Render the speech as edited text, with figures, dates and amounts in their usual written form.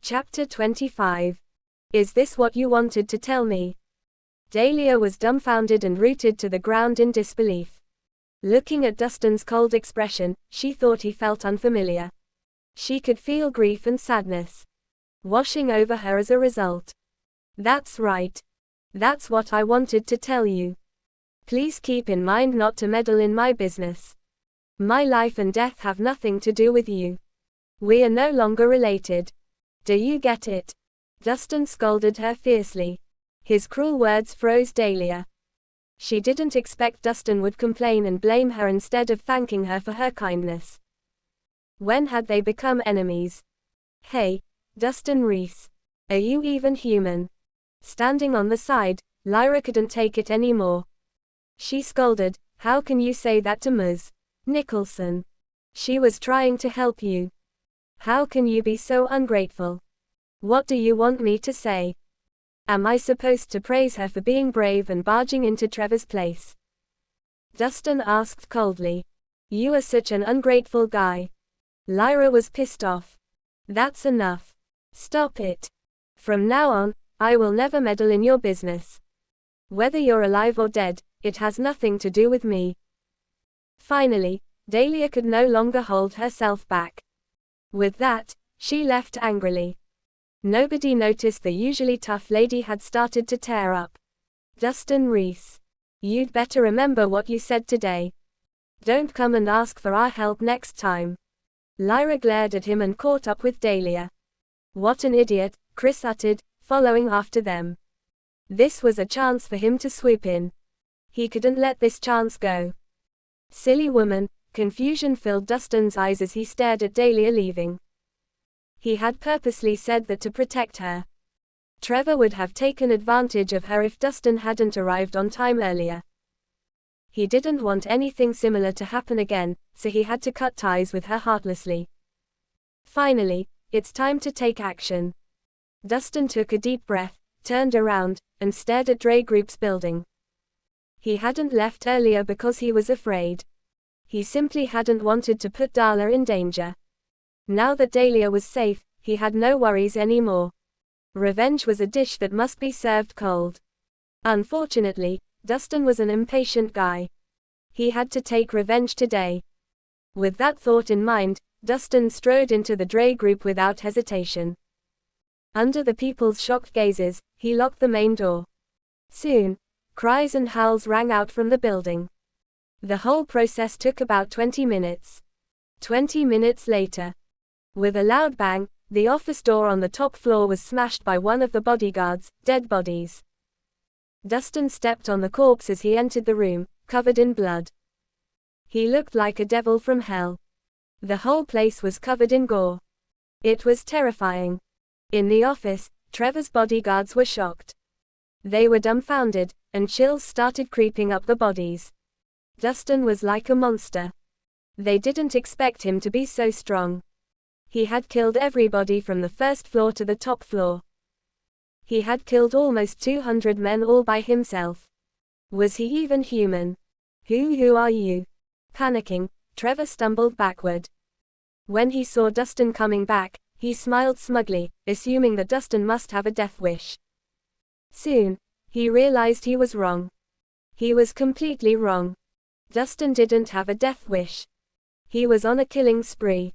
Chapter 25. Is this what you wanted to tell me? Dahlia was dumbfounded and rooted to the ground in disbelief. Looking at Dustin's cold expression, she thought he felt unfamiliar. She could feel grief and sadness washing over her as a result. That's right. That's what I wanted to tell you. Please keep in mind not to meddle in my business. My life and death have nothing to do with you. We are no longer related. Do you get it? Dustin scolded her fiercely. His cruel words froze Dahlia. She didn't expect Dustin would complain and blame her instead of thanking her for her kindness. When had they become enemies? Hey, Dustin Rhys. Are you even human? Standing on the side, Lyra couldn't take it anymore. She scolded, how can you say that to Ms. Nicholson? She was trying to help you. How can you be so ungrateful? What do you want me to say? Am I supposed to praise her for being brave and barging into Trevor's place? Dustin asked coldly. You are such an ungrateful guy. Lyra was pissed off. That's enough. Stop it. From now on, I will never meddle in your business. Whether you're alive or dead, it has nothing to do with me. Finally, Dahlia could no longer hold herself back. With that, she left angrily. Nobody noticed the usually tough lady had started to tear up. Dustin Rhys. You'd better remember what you said today. Don't come and ask for our help next time. Lyra glared at him and caught up with Dahlia. What an idiot, Chris uttered, following after them. This was a chance for him to swoop in. He couldn't let this chance go. Silly woman, confusion filled Dustin's eyes as he stared at Dahlia leaving. He had purposely said that to protect her. Trevor would have taken advantage of her if Dustin hadn't arrived on time earlier. He didn't want anything similar to happen again, so he had to cut ties with her heartlessly. Finally, it's time to take action. Dustin took a deep breath, turned around, and stared at Dre Group's building. He hadn't left earlier because he was afraid. He simply hadn't wanted to put Darla in danger. Now that Dahlia was safe, he had no worries anymore. Revenge was a dish that must be served cold. Unfortunately, Dustin was an impatient guy. He had to take revenge today. With that thought in mind, Dustin strode into the Dre Group without hesitation. Under the people's shocked gazes, he locked the main door. Soon, cries and howls rang out from the building. The whole process took about 20 minutes. 20 minutes later, with a loud bang, the office door on the top floor was smashed by one of the bodyguards' dead bodies. Dustin stepped on the corpse as he entered the room, covered in blood. He looked like a devil from hell. The whole place was covered in gore. It was terrifying. In the office, Trevor's bodyguards were shocked. They were dumbfounded, and chills started creeping up the bodies. Dustin was like a monster. They didn't expect him to be so strong. He had killed everybody from the first floor to the top floor. He had killed almost 200 men all by himself. Was he even human? Who are you? Panicking, Trevor stumbled backward. When he saw Dustin coming back, he smiled smugly, assuming that Dustin must have a death wish. Soon, he realized he was wrong. He was completely wrong. Dustin didn't have a death wish. He was on a killing spree.